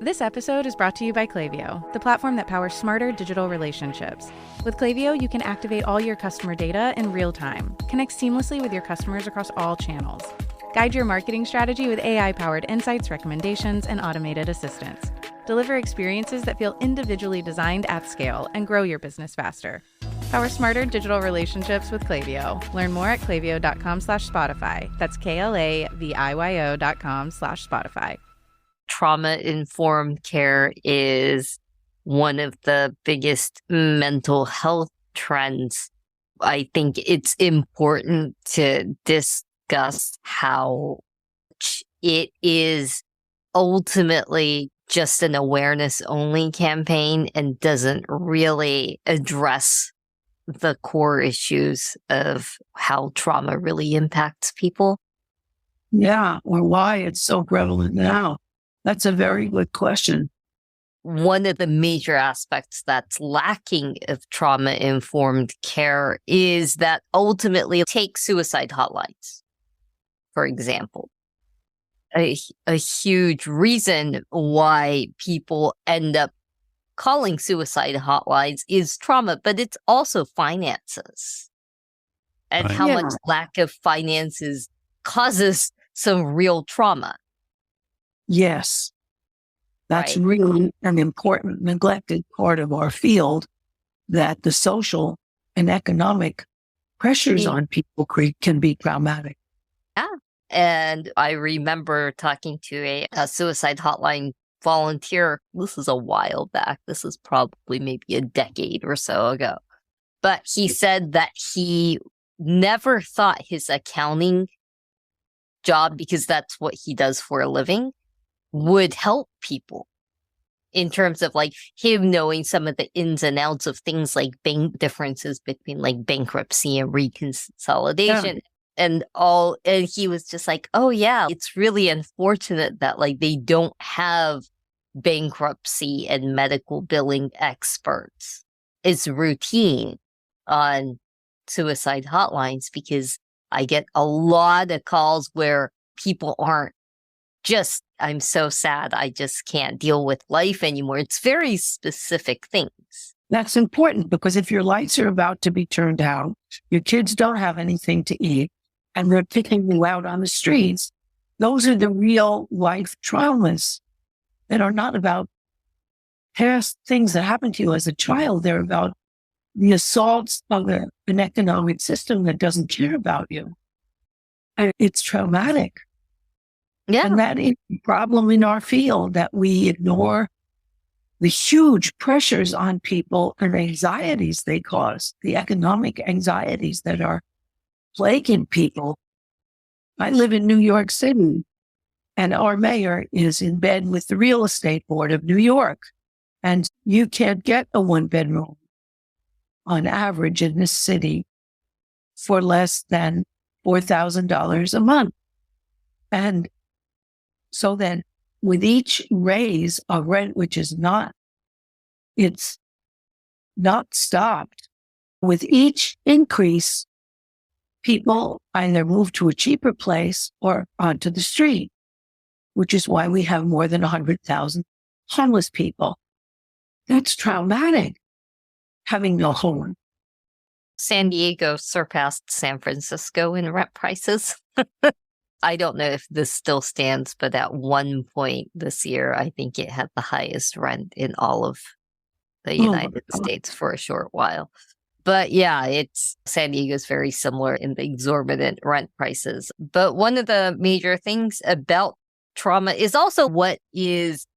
This episode is brought to you by Klaviyo, the platform that powers smarter digital relationships. With Klaviyo, you can activate all your customer data in real time, connect seamlessly with your customers across all channels, guide your marketing strategy with AI-powered insights, recommendations, and automated assistance, deliver experiences that feel individually designed at scale, and grow your business faster. Power smarter digital relationships with Klaviyo. Learn more at klaviyo.com/Spotify. That's KLAVIYO.com/Spotify. Trauma-informed care is one of the biggest mental health trends. I think it's important to discuss how it is ultimately just an awareness-only campaign and doesn't really address the core issues of how trauma really impacts people. Yeah, or why it's so prevalent now. That's a very good question. One of the major aspects that's lacking of trauma-informed care is that ultimately take suicide hotlines, for example. A huge reason why people end up calling suicide hotlines is trauma, but it's also finances. And how much lack of finances causes some real trauma. Yes, that's really an important neglected part of our field, that the social and economic pressures on people can be traumatic. Yeah. And I remember talking to a suicide hotline volunteer. This is a while back. This is probably maybe a decade or so ago. But he said that he never thought his accounting job, because that's what he does for a living, would help people in terms of like him knowing some of the ins and outs of things like bank differences between like bankruptcy and reconsolidation and all. And he was just like, oh yeah, it's really unfortunate that like they don't have bankruptcy and medical billing experts. It's routine on suicide hotlines, because I get a lot of calls where people aren't just, I'm so sad, I just can't deal with life anymore. It's very specific things. That's important, because if your lights are about to be turned out, your kids don't have anything to eat, and they're kicking you out on the streets, those are the real life traumas that are not about past things that happened to you as a child. They're about the assaults of an economic system that doesn't care about you. And it's traumatic. Yeah. And that is the problem in our field, that we ignore the huge pressures on people and anxieties they cause, the economic anxieties that are plaguing people. I live in New York City, and our mayor is in bed with the real estate board of New York. And you can't get a one-bedroom on average in this city for less than $4,000 a month. And so then with each raise of rent, which is it's not stopped, with each increase, people either move to a cheaper place or onto the street, which is why we have more than 100,000 homeless people. That's traumatic, having no home. San Diego surpassed San Francisco in rent prices. I don't know if this still stands, but at one point this year, I think it had the highest rent in all of the United States for a short while. But yeah, San Diego's very similar in the exorbitant rent prices. But one of the major things about trauma is also what is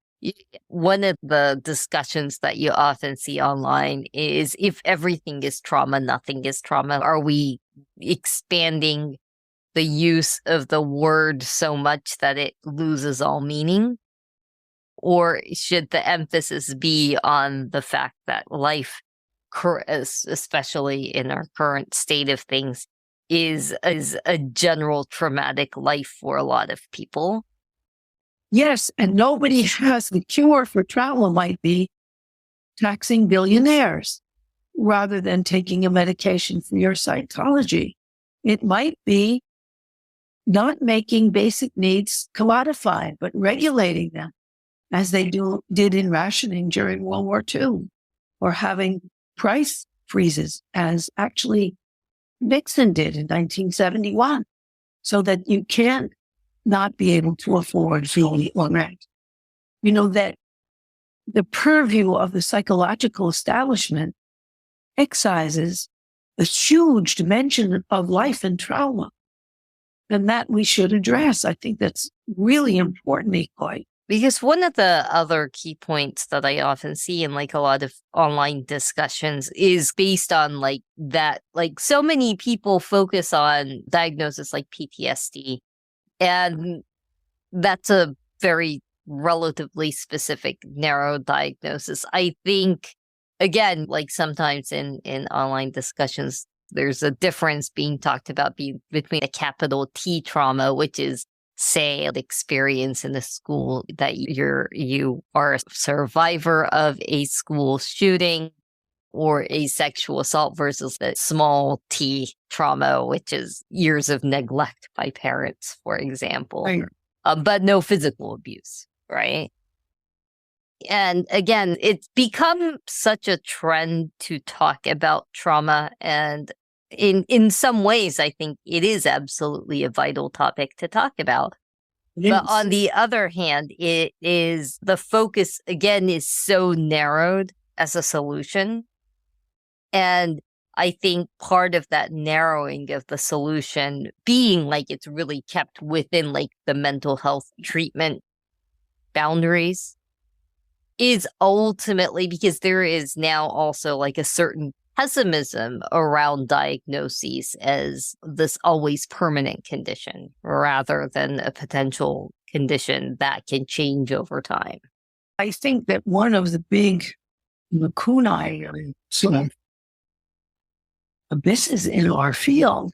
one of the discussions that you often see online is, if everything is trauma, nothing is trauma. Are we expanding the use of the word so much that it loses all meaning? Or should the emphasis be on the fact that life, especially in our current state of things, is a general traumatic life for a lot of people? Yes, and nobody has the cure for trauma. Might be taxing billionaires rather than taking a medication for your psychology. It might be not making basic needs commodified, but regulating them. as they did in rationing during World War II, or having price freezes, as actually Nixon did in 1971, so that you can't not be able to afford food or rent. That the purview of the psychological establishment excises a huge dimension of life and trauma, and that we should address. I think that's really important, Ikoi. Because one of the other key points that I often see in like a lot of online discussions is based on like that, like so many people focus on diagnosis like PTSD, and that's a very relatively specific, narrow diagnosis. I think, again, like sometimes in online discussions, there's a difference being talked about between a capital T trauma, which is, say, an experience in the school that you are a survivor of a school shooting or a sexual assault, versus the small T trauma, which is years of neglect by parents, for example, Right. But no physical abuse, right? And again, it's become such a trend to talk about trauma. And in some ways, I think it is absolutely a vital topic to talk about. Yes. But on the other hand, it is the focus, again, is so narrowed as a solution. And I think part of that narrowing of the solution being like it's really kept within like the mental health treatment boundaries is ultimately because there is now also like a certain pessimism around diagnoses as this always permanent condition rather than a potential condition that can change over time. I think that one of the big lacunae or sort of abysses in our field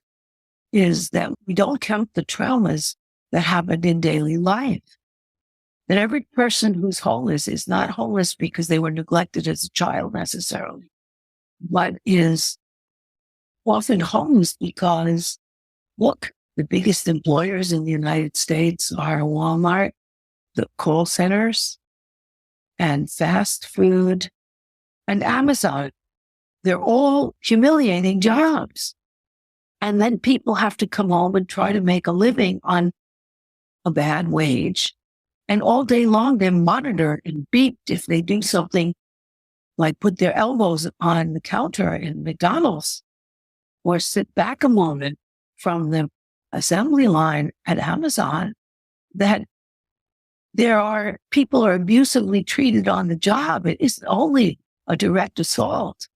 is that we don't count the traumas that happen in daily life. That every person who's homeless is not homeless because they were neglected as a child necessarily, but is often homeless because, look, the biggest employers in the United States are Walmart, the call centers, and fast food, and Amazon. They're all humiliating jobs. And then people have to come home and try to make a living on a bad wage. And all day long, they're monitored and beeped if they do something like put their elbows on the counter in McDonald's or sit back a moment from the assembly line at Amazon, that people are abusively treated on the job. It isn't only a direct assault.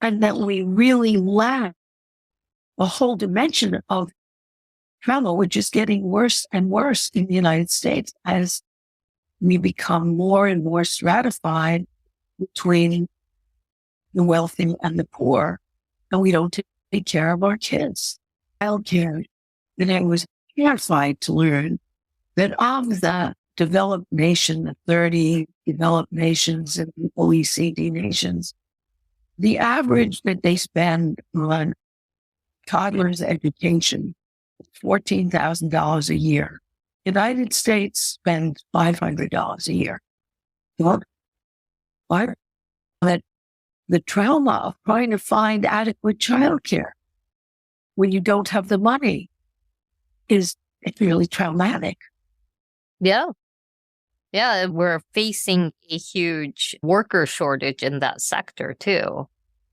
And that we really lack a whole dimension of trauma, which is getting worse and worse in the United States as we become more and more stratified between the wealthy and the poor, and we don't take care of our kids. Child care. And I was terrified to learn that of the developed nation, the 30 developed nations and the OECD nations, the average that they spend on toddlers' education $14,000 a year. United States spends $500 a year. Well, that the trauma of trying to find adequate childcare when you don't have the money it's really traumatic. Yeah. Yeah, we're facing a huge worker shortage in that sector too.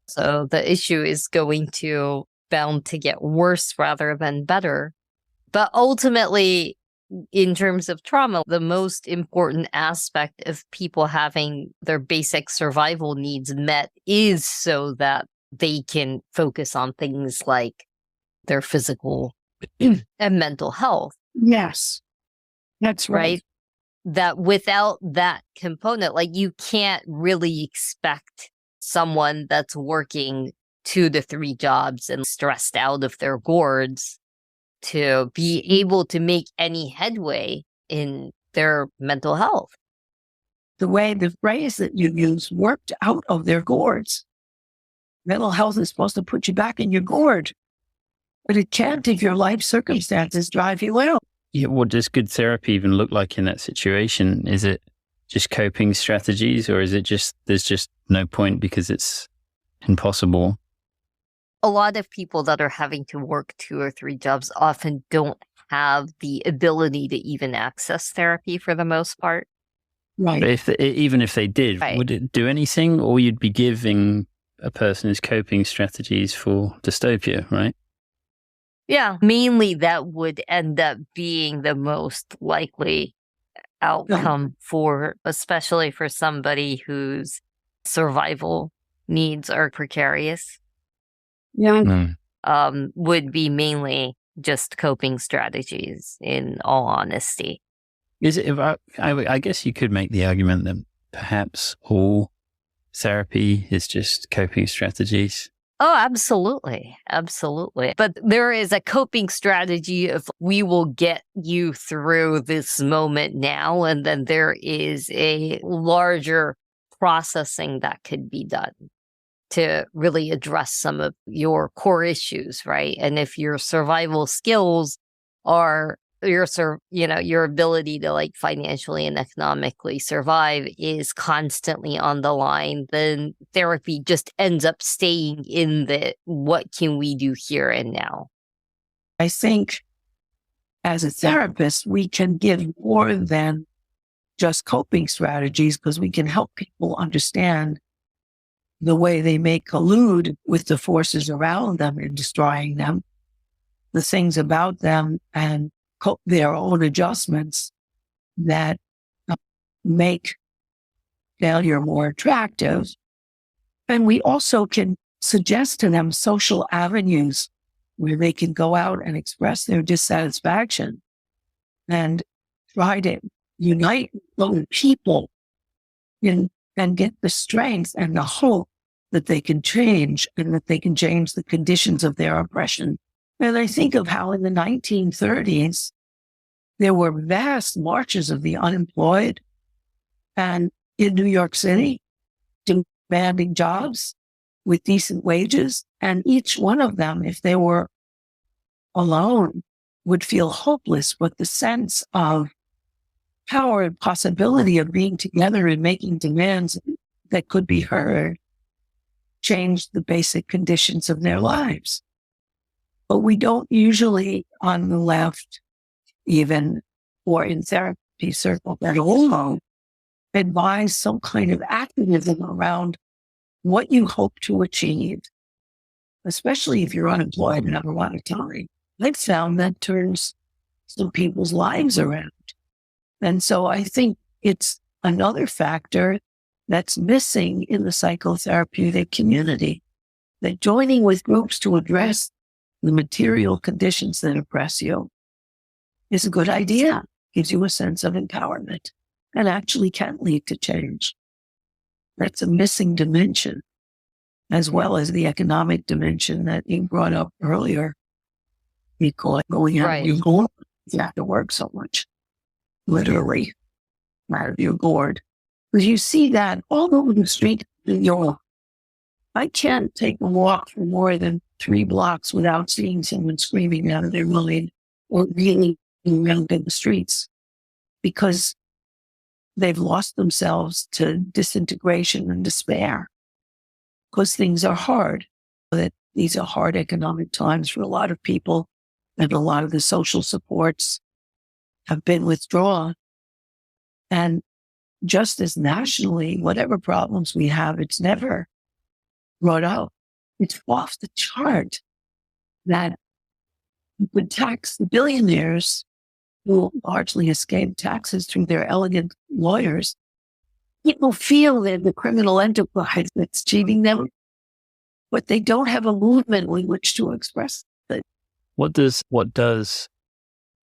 So the issue is bound to get worse rather than better. But ultimately, in terms of trauma, the most important aspect of people having their basic survival needs met is so that they can focus on things like their physical and mental health. Yes, that's right. That without that component, like you can't really expect someone that's working 2 to 3 jobs and stressed out of their gourds to be able to make any headway in their mental health. The way the phrase that you use, worked out of their gourds. Mental health is supposed to put you back in your gourd, but it can't if your life circumstances drive you out. Yeah, what does good therapy even look like in that situation? Is it just coping strategies, or is it just there's just no point because it's impossible? A lot of people that are having to work 2 or 3 jobs often don't have the ability to even access therapy for the most part. Right. But even if they did, Right. would it do anything? Or you'd be giving a person his coping strategies for dystopia, right? Yeah, mainly that would end up being the most likely outcome for, especially for somebody whose survival needs are precarious. Yeah. Would be mainly just coping strategies, in all honesty. Is it? I guess you could make the argument that perhaps all therapy is just coping strategies. Oh, absolutely. Absolutely. But there is a coping strategy of we will get you through this moment now. And then there is a larger processing that could be done to really address some of your core issues, right? And if your survival skills are your ability to like financially and economically survive is constantly on the line, then therapy just ends up staying in the what can we do here and now. I think as a therapist, we can give more than just coping strategies because we can help people understand the way they may collude with the forces around them and destroying them, the things about them, and their own adjustments that make failure more attractive. And we also can suggest to them social avenues where they can go out and express their dissatisfaction and try to unite other people and get the strength and the hope that they can change and that they can change the conditions of their oppression. And I think of how in the 1930s, there were vast marches of the unemployed and in New York City demanding jobs with decent wages. And each one of them, if they were alone, would feel hopeless, but the sense of power and possibility of being together and making demands that could be heard changed the basic conditions of their lives. But we don't usually on the left, even or in therapy circles at all, advise some kind of activism around what you hope to achieve, especially if you're unemployed and have a lot of time. I've found that turns some people's lives around. And so I think it's another factor that's missing in the psychotherapeutic community, that joining with groups to address the material conditions that oppress you is a good idea, gives you a sense of empowerment, and actually can lead to change. That's a missing dimension, as well as the economic dimension that you brought up earlier. We call it going out of your gourd. You have to work so much, literally, out of your gourd. Because you see that all over the street in New York. I can't take a walk for more than 3 blocks without seeing someone screaming out of their mind or reeling around in the streets because they've lost themselves to disintegration and despair because things are hard. That these are hard economic times for a lot of people, and a lot of the social supports have been withdrawn. And just as nationally, whatever problems we have, it's never brought up. It's off the chart that you would tax the billionaires who largely escape taxes through their elegant lawyers. People feel they're the criminal enterprise that's cheating them, but they don't have a movement with which to express it. What does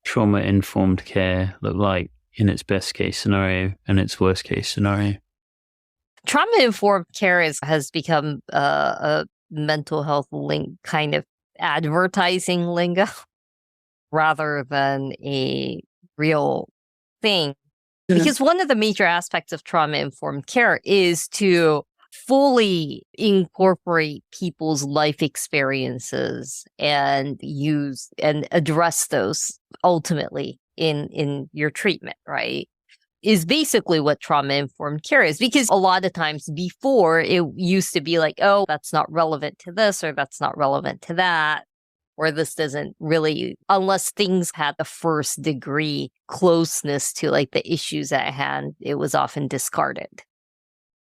trauma-informed care look like in its best case scenario and its worst case scenario? Trauma-informed care has become a mental health kind of advertising lingo rather than a real thing. Because one of the major aspects of trauma-informed care is to fully incorporate people's life experiences and use and address those ultimately in your treatment, right? is basically what trauma-informed care is. Because a lot of times before, it used to be like, oh, that's not relevant to this, or that's not relevant to that, or this doesn't really, unless things had a first degree closeness to like the issues at hand, it was often discarded.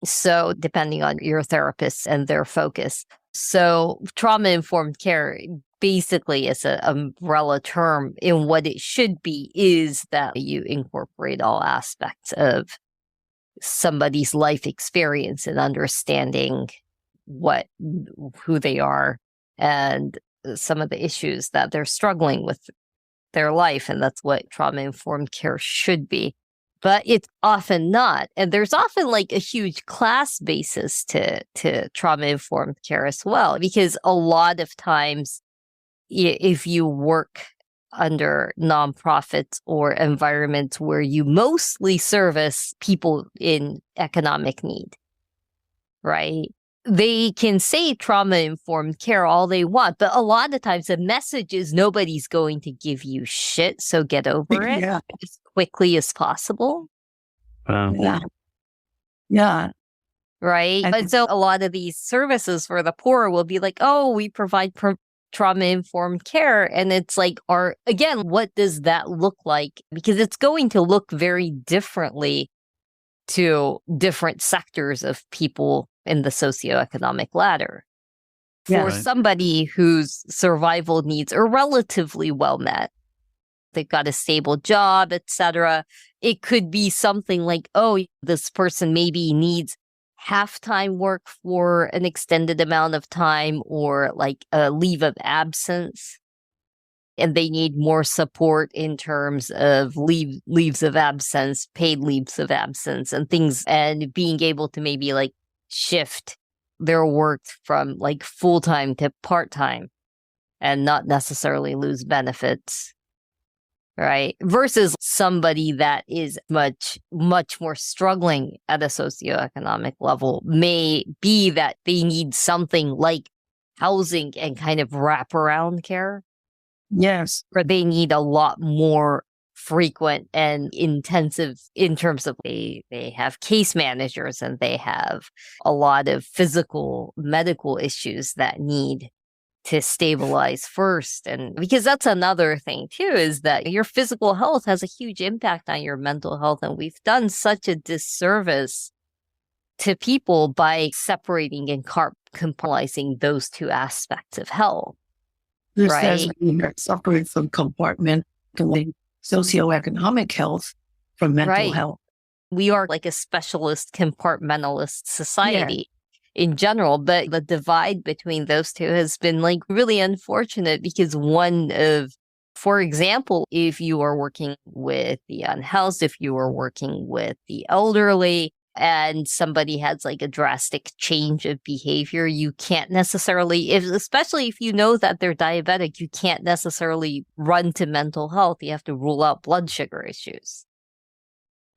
So depending on your therapist and their focus. So trauma-informed care basically is an umbrella term in what it should be is that you incorporate all aspects of somebody's life experience and understanding who they are and some of the issues that they're struggling with their life. And that's what trauma-informed care should be. But it's often not. And there's often like a huge class basis to trauma-informed care as well, because a lot of times if you work under nonprofits or environments where you mostly service people in economic need, right? They can say trauma-informed care all they want, but a lot of times the message is nobody's going to give you shit, so get over it as quickly as possible. Yeah. Yeah. Right? But so a lot of these services for the poor will be like, oh, we provide trauma-informed care. And it's like, again, what does that look like? Because it's going to look very differently to different sectors of people in the socioeconomic ladder. For somebody whose survival needs are relatively well met, they've got a stable job, etc. It could be something like, oh, this person maybe needs half-time work for an extended amount of time, or like a leave of absence, and they need more support in terms of leaves of absence, paid leaves of absence and things, and being able to maybe like shift their work from like full-time to part-time and not necessarily lose benefits, right? Versus somebody that is much more struggling at a socioeconomic level may be that they need something like housing and kind of wraparound care. Yes. Or they need a lot more frequent and intensive in terms of they have case managers and they have a lot of physical medical issues that need to stabilize first. And because that's another thing too, is that your physical health has a huge impact on your mental health. And we've done such a disservice to people by separating and compartmentalizing those two aspects of health. Right? Suffering from compartmentalizing socioeconomic health from mental health. We are like a specialist compartmentalist society in general, but the divide between those two has been like really unfortunate because for example, if you are working with the unhoused, if you are working with the elderly, and somebody has like a drastic change of behavior, you can't necessarily, especially if you know that they're diabetic, you can't necessarily run to mental health. You have to rule out blood sugar issues.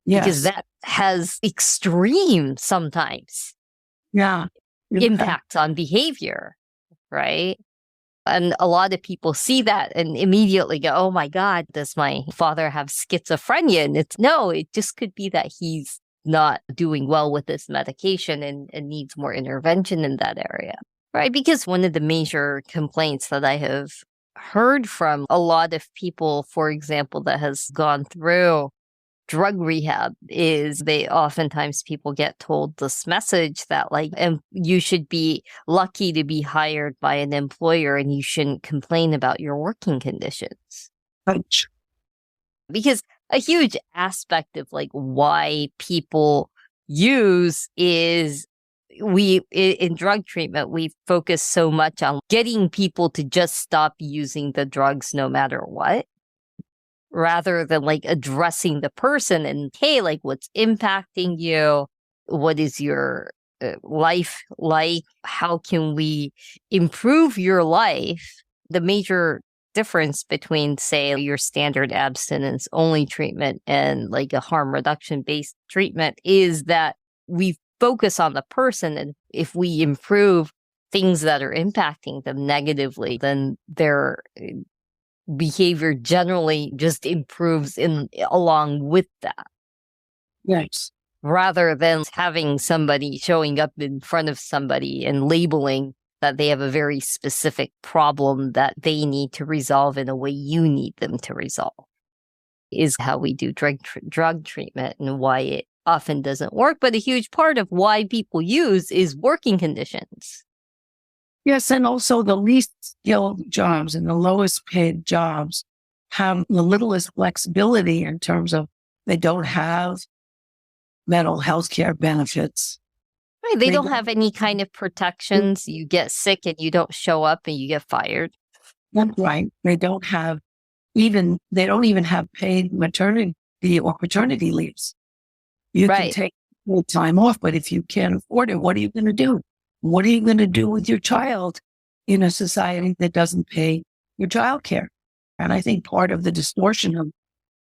Yes. Because that has extreme sometimes impacts on behavior, right? And a lot of people see that and immediately go, oh my God, does my father have schizophrenia? And it just could be that he's not doing well with this medication and needs more intervention in that area, right? Because one of the major complaints that I have heard from a lot of people, for example, that has gone through drug rehab is oftentimes people get told this message that like, you should be lucky to be hired by an employer and you shouldn't complain about your working conditions. Right. Because a huge aspect of like why people use is in drug treatment, we focus so much on getting people to just stop using the drugs no matter what, rather than like addressing the person and, hey, like what's impacting you? What is your life like? How can we improve your life? The major difference between, say, your standard abstinence only treatment and like a harm reduction based treatment is that we focus on the person. And if we improve things that are impacting them negatively, then their behavior generally just improves along with that. Yes. rather than having somebody showing up in front of somebody and labeling that they have a very specific problem that they need to resolve in a way you need them to resolve, is how we do drug treatment and why it often doesn't work. But a huge part of why people use is working conditions. Yes, and also the least skilled jobs and the lowest paid jobs have the littlest flexibility in terms of they don't have mental health care benefits. Right, they don't have any kind of protections. You get sick and you don't show up and you get fired. That's right. They don't even have paid maternity or paternity leaves. You can take full time off, but if you can't afford it, what are you going to do? What are you going to do with your child in a society that doesn't pay your child care? And I think part of the distortion of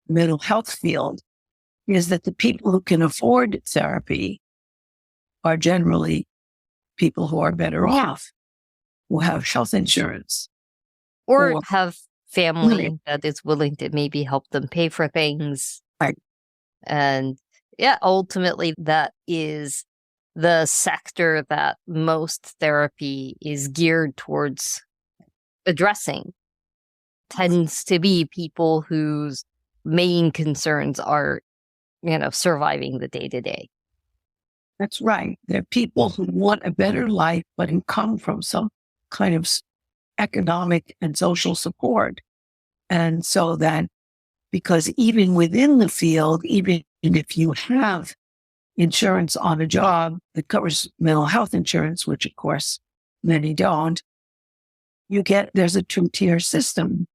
the mental health field is that the people who can afford therapy are generally people who are better off, who have health insurance. Or have family that is willing to maybe help them pay for things. Right. And yeah, ultimately that is the sector that most therapy is geared towards addressing. Tends to be people whose main concerns are, surviving the day to day. That's right. They're people who want a better life, but who come from some kind of economic and social support. And so that, because even within the field, even if you have insurance on a job that covers mental health insurance, which of course many don't, there's a two-tier system.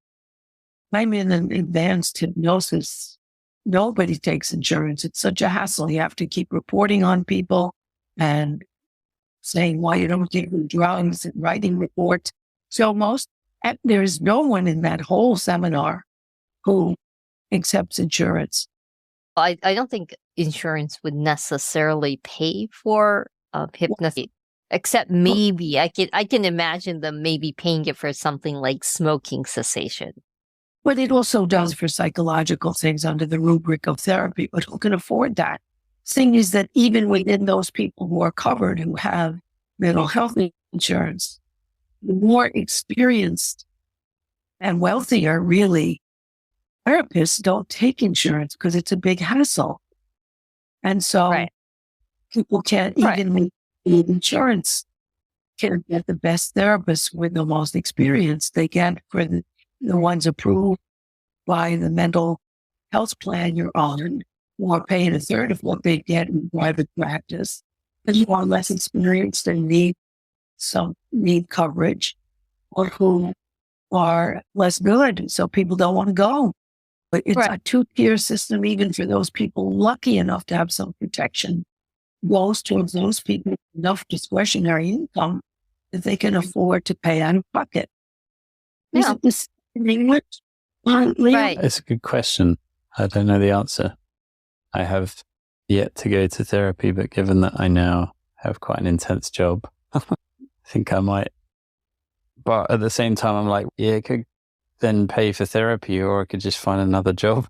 I'm in an advanced hypnosis. Nobody takes insurance. It's such a hassle. You have to keep reporting on people and saying why you don't take drugs and writing reports. So there's no one in that whole seminar who accepts insurance. I don't think insurance would necessarily pay for hypnosis, except maybe I can imagine them maybe paying it for something like smoking cessation. But it also does for psychological things under the rubric of therapy, but who can afford that? Thing is that even within those people who are covered, who have mental health insurance, the more experienced and wealthier, really, therapists don't take insurance because it's a big hassle. And so people can't, even with insurance, can't get the best therapists with the most experience. They get for the ones approved by the mental health plan you're on, who are paying a third of what they get in private practice, and who are less experienced and need coverage, or who are less good. So people don't want to go. But it's a two-tier system, even for those people lucky enough to have some protection, goes towards those people enough discretionary income that they can afford to pay out of pocket. Is it this in English? Right. It's a good question. I don't know the answer. I have yet to go to therapy, but given that I now have quite an intense job, I think I might. But at the same time, I'm like, I could then pay for therapy, or I could just find another job.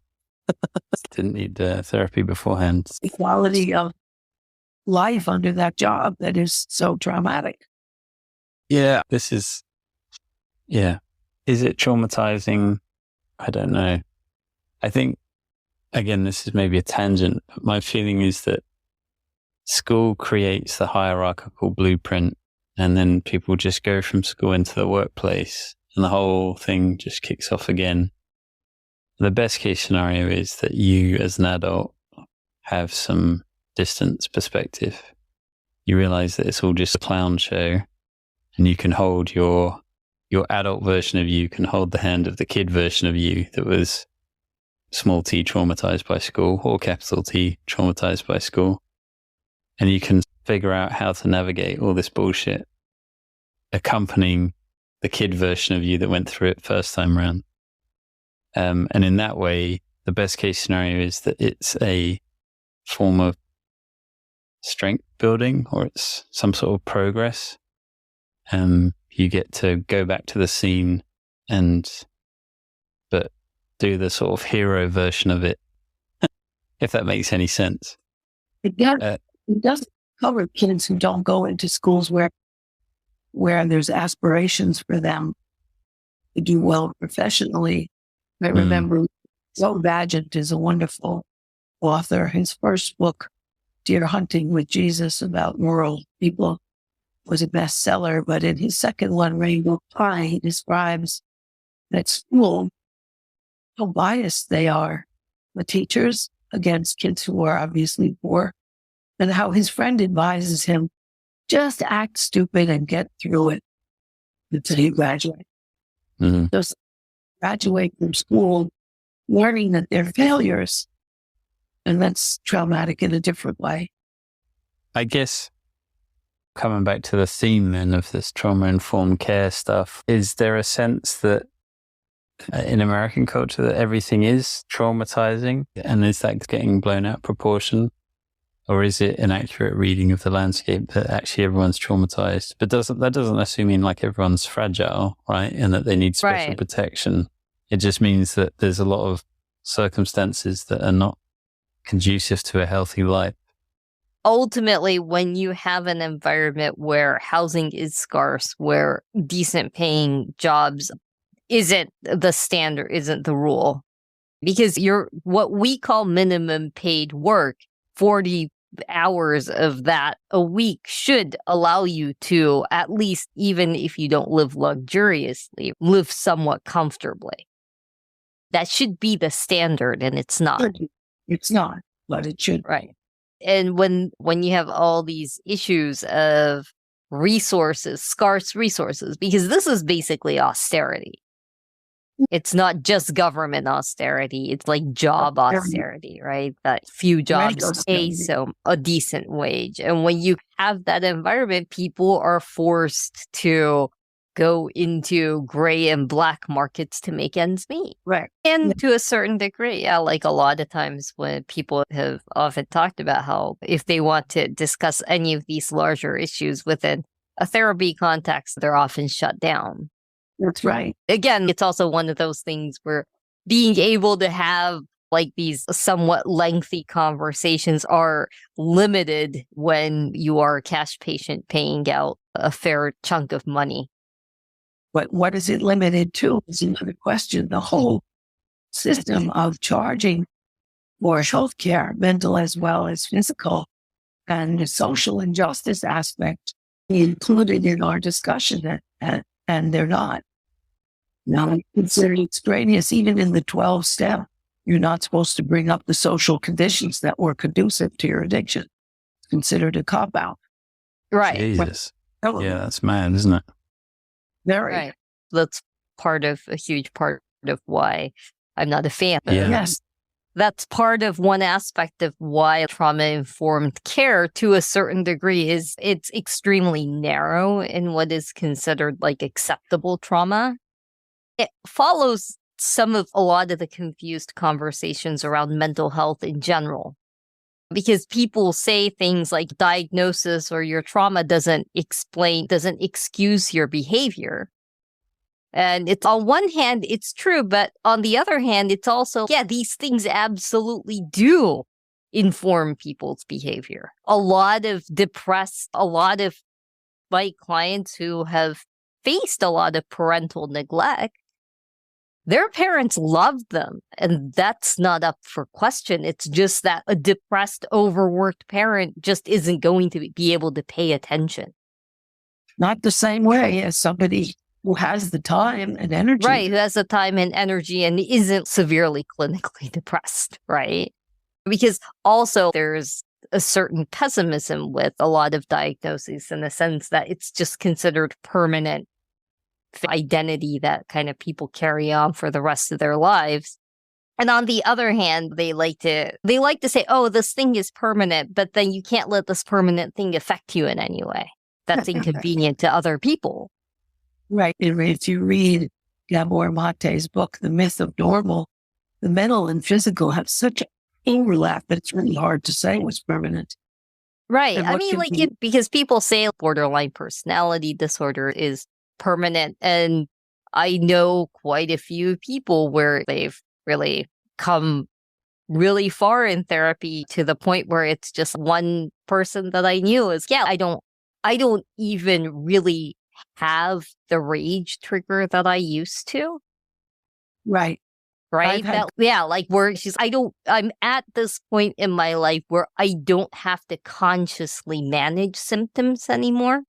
Didn't need therapy beforehand. The quality of life under that job that is so traumatic. Yeah, is it traumatizing? I don't know. I think, again, this is maybe a tangent, but my feeling is that school creates the hierarchical blueprint, and then people just go from school into the workplace, and the whole thing just kicks off again. The best case scenario is that you, as an adult, have some distance perspective. You realize that it's all just a clown show, and you can hold your adult version of you can hold the hand of the kid version of you that was small t traumatized by school, or capital T traumatized by school. And you can figure out how to navigate all this bullshit accompanying the kid version of you that went through it first time around. And in that way, the best case scenario is that it's a form of strength building, or it's some sort of progress. You get to go back to the scene but do the sort of hero version of it if that makes any sense. It doesn't cover kids who don't go into schools where there's aspirations for them to do well professionally. I remember Joe Bagent is a wonderful author. His first book, Deer Hunting with Jesus, about rural people, was a bestseller. But in his second one, Rainbow Pie, he describes at school how biased they are, the teachers, against kids who are obviously poor, and how his friend advises him, just act stupid and get through it until you graduate. Just graduate from school learning that they're failures. And that's traumatic in a different way. I guess coming back to the theme then of this trauma-informed care stuff, is there a sense that in American culture that everything is traumatizing, and is that getting blown out of proportion? Or is it an accurate reading of the landscape that actually everyone's traumatized? But that doesn't necessarily mean like everyone's fragile, right? And that they need special protection. It just means that there's a lot of circumstances that are not conducive to a healthy life. Ultimately, when you have an environment where housing is scarce, where decent paying jobs isn't the standard, isn't the rule, because what we call minimum paid work, 40 hours of that a week should allow you to, at least, even if you don't live luxuriously, live somewhat comfortably. That should be the standard, and it's not. It's not, but it should. Right. And when you have all these issues of resources, scarce resources, because this is basically austerity. It's not just government austerity. It's like job austerity, right? That few jobs pay a decent wage. And when you have that environment, people are forced to go into gray and black markets to make ends meet. Right. And to a certain degree, like a lot of times when people have often talked about how if they want to discuss any of these larger issues within a therapy context, they're often shut down. That's right. Again, it's also one of those things where being able to have like these somewhat lengthy conversations are limited when you are a cash patient paying out a fair chunk of money. But what is it limited to is another question. The whole system of charging for healthcare, mental as well as physical, and the social injustice aspect included in our discussion, and they're not. Now, considered extraneous, even in the 12 step, you're not supposed to bring up the social conditions that were conducive to your addiction. It's considered a cop-out. Right. Jesus. Yeah, that's mad, isn't it? Very. Right. That's a huge part of why I'm not a fan. Yeah. Yes. That's part of one aspect of why trauma-informed care, to a certain degree, is it's extremely narrow in what is considered like acceptable trauma. It follows a lot of the confused conversations around mental health in general. Because people say things like diagnosis or your trauma doesn't excuse your behavior. And it's on one hand, it's true, but on the other hand, it's also, these things absolutely do inform people's behavior. A lot of my clients who have faced a lot of parental neglect, their parents loved them, and that's not up for question. It's just that a depressed, overworked parent just isn't going to be able to pay attention. Not the same way as somebody who has the time and energy. Right, who has the time and energy and isn't severely clinically depressed, right? Because also there's a certain pessimism with a lot of diagnoses in the sense that it's just considered permanent identity that kind of people carry on for the rest of their lives. And on the other hand, they like to say, oh, this thing is permanent, but then you can't let this permanent thing affect you in any way. That's inconvenient to other people. Right. If you read Gabor Mate's book, The Myth of Normal, the mental and physical have such an overlap that it's really hard to say what's permanent. Right. I mean, because people say borderline personality disorder is permanent. And I know quite a few people where they've really come really far in therapy to the point where it's just one person that I knew is, I don't even really have the rage trigger that I used to. Right. Right? Like where I'm at this point in my life where I don't have to consciously manage symptoms anymore.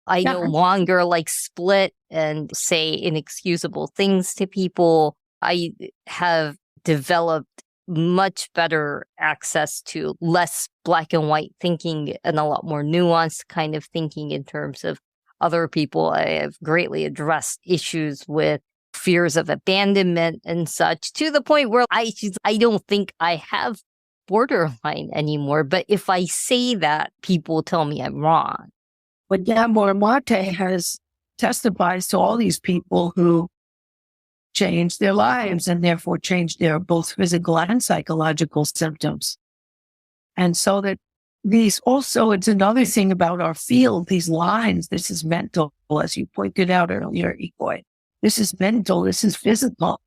I no longer like split and say inexcusable things to people. I have developed much better access to less black and white thinking and a lot more nuanced kind of thinking in terms of other people. I have greatly addressed issues with fears of abandonment and such, to the point where I don't think I have borderline anymore. But if I say that, people tell me I'm wrong. But Gabor Mate has testifies to all these people who changed their lives and therefore changed their both physical and psychological symptoms. And so that these also, it's another thing about our field, these lines, this is mental, as you pointed out earlier, Ikoi. This is mental, this is physical.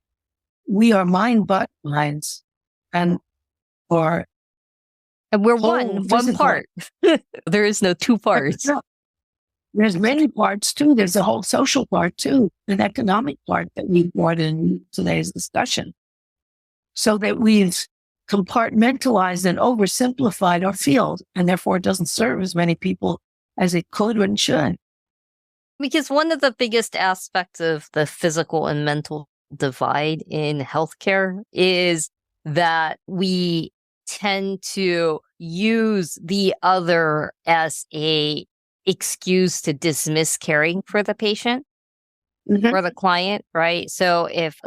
We are mind-butt lines. And we're one part. There is no two parts. There's many parts too. There's a whole social part too, an economic part that we brought in today's discussion. So that we've compartmentalized and oversimplified our field, and therefore it doesn't serve as many people as it could and should. Because one of the biggest aspects of the physical and mental divide in healthcare is that we tend to use the other as a excuse to dismiss caring for the patient, for the client, right? So if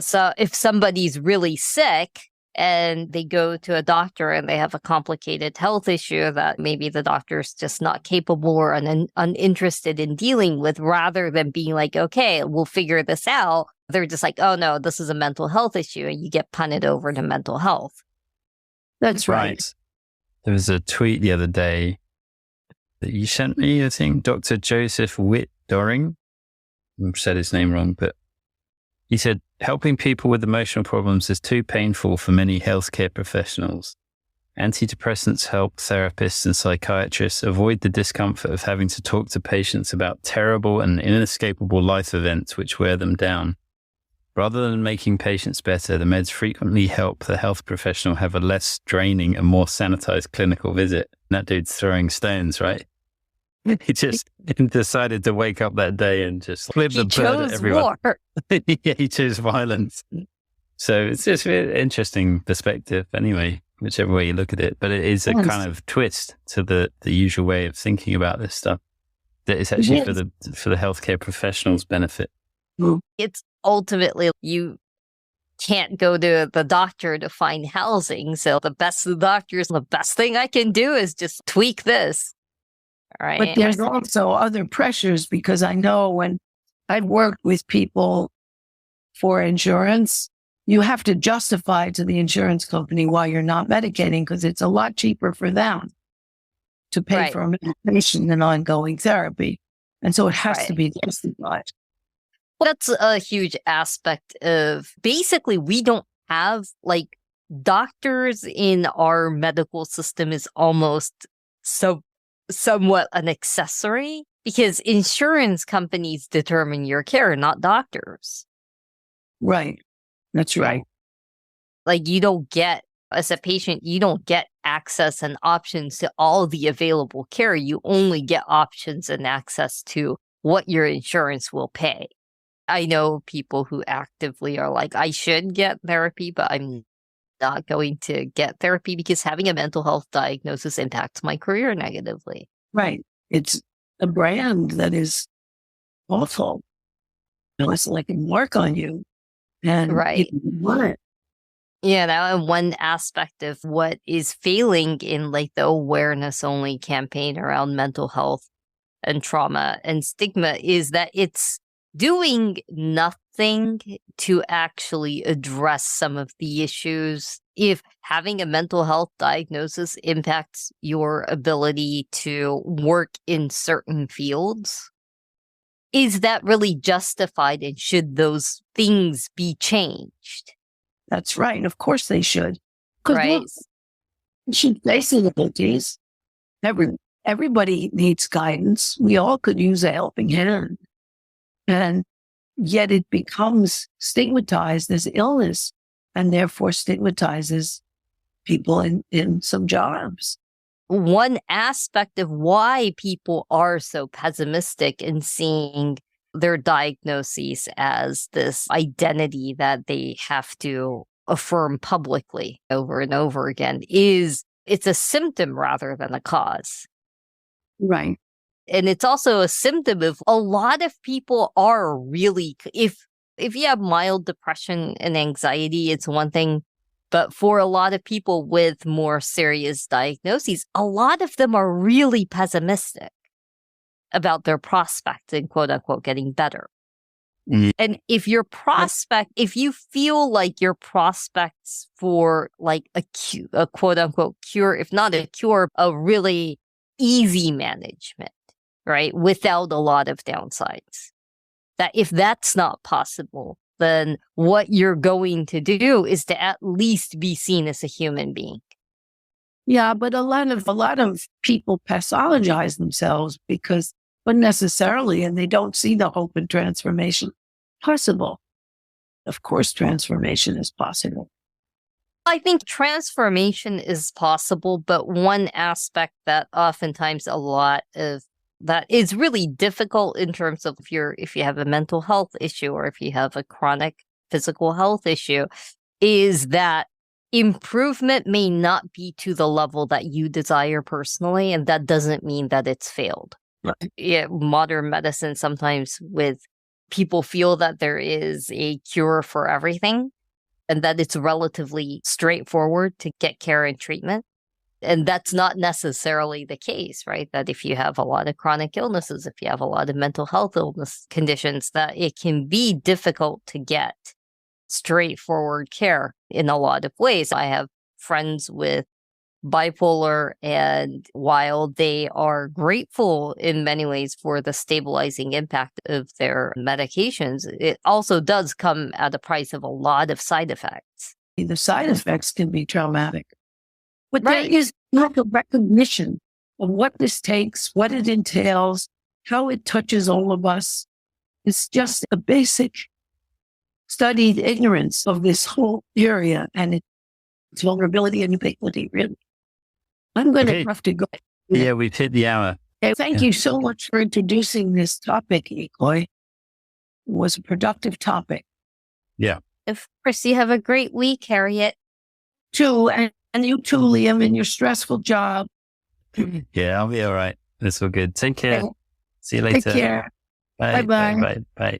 somebody's really sick and they go to a doctor and they have a complicated health issue that maybe the doctor's just not capable or uninterested in dealing with, rather than being like, okay, we'll figure this out, they're just like, oh no, this is a mental health issue, and you get punted over to mental health. That's right. There was a tweet the other day that you sent me, I think, Dr. Joseph Doring. I said his name wrong, but he said, helping people with emotional problems is too painful for many healthcare professionals. Antidepressants help therapists and psychiatrists avoid the discomfort of having to talk to patients about terrible and inescapable life events which wear them down. Rather than making patients better, the meds frequently help the health professional have a less draining and more sanitized clinical visit. That dude's throwing stones, right? He just decided to wake up that day and just flip the bird at everyone. Yeah, he chose violence. So it's just an interesting perspective anyway, whichever way you look at it. But it is a kind of twist to the usual way of thinking about this stuff that is actually for the healthcare professionals' benefit. It's ultimately, you can't go to the doctor to find housing. So the best thing I can do is just tweak this. Right. But there's also other pressures, because I know when I've worked with people for insurance, you have to justify to the insurance company why you're not medicating, because it's a lot cheaper for them to pay for a medication than ongoing therapy. And so it has to be justified. Well, that's a huge aspect of, basically, we don't have, like, doctors in our medical system is almost somewhat an accessory, because insurance companies determine your care, not doctors. Right. That's right. Like, you don't get, as a patient, you don't get access and options to all the available care. You only get options and access to what your insurance will pay. I know people who actively are like, I should get therapy, but I'm not going to get therapy because having a mental health diagnosis impacts my career negatively. Right. It's a brand that is awful. It's like it can work on you. And you want it. Yeah, that one aspect of what is failing in, like, the awareness only campaign around mental health and trauma and stigma is that it's doing nothing to actually address some of the issues. If having a mental health diagnosis impacts your ability to work in certain fields, is that really justified, and should those things be changed? That's right. Of course they should. right? You should face the difficulties. Everybody needs guidance. We all could use a helping hand. And yet it becomes stigmatized as illness and therefore stigmatizes people in some jobs. One aspect of why people are so pessimistic in seeing their diagnoses as this identity that they have to affirm publicly over and over again is it's a symptom rather than a cause. Right. And it's also a symptom of a lot of people are really, if you have mild depression and anxiety, it's one thing. But for a lot of people with more serious diagnoses, a lot of them are really pessimistic about their prospects in quote unquote getting better. And if if you feel like your prospects for like a quote unquote cure, if not a cure, a really easy management, right? Without a lot of downsides, that if that's not possible, then what you're going to do is to at least be seen as a human being. Yeah, but a lot of people pathologize themselves because unnecessarily, and they don't see the hope and transformation possible. Of course, transformation is possible. I think transformation is possible, but one aspect that oftentimes a lot of that is really difficult in terms of if you have a mental health issue or if you have a chronic physical health issue, is that improvement may not be to the level that you desire personally, and that doesn't mean that it's failed. Right. Yeah, modern medicine sometimes with people feel that there is a cure for everything and that it's relatively straightforward to get care and treatment. And that's not necessarily the case, right? That if you have a lot of chronic illnesses, if you have a lot of mental health illness conditions, that it can be difficult to get straightforward care in a lot of ways. I have friends with bipolar, and while they are grateful in many ways for the stabilizing impact of their medications, it also does come at the price of a lot of side effects. The side effects can be traumatic. But Right. there is not a recognition of what this takes, what it entails, how it touches all of us. It's just a basic studied ignorance of this whole area and its vulnerability and ubiquity, really. I'm going to have to go. Yeah, we've hit the hour. Thank you so much for introducing this topic, Ikoi. It was a productive topic. Yeah. Of course, you have a great week, Harriet. Too, and you too, Liam, in your stressful job. Yeah, I'll be all right. That's all good. Take care. Okay. See you later. Take care. Bye. Bye-bye. Bye. Bye.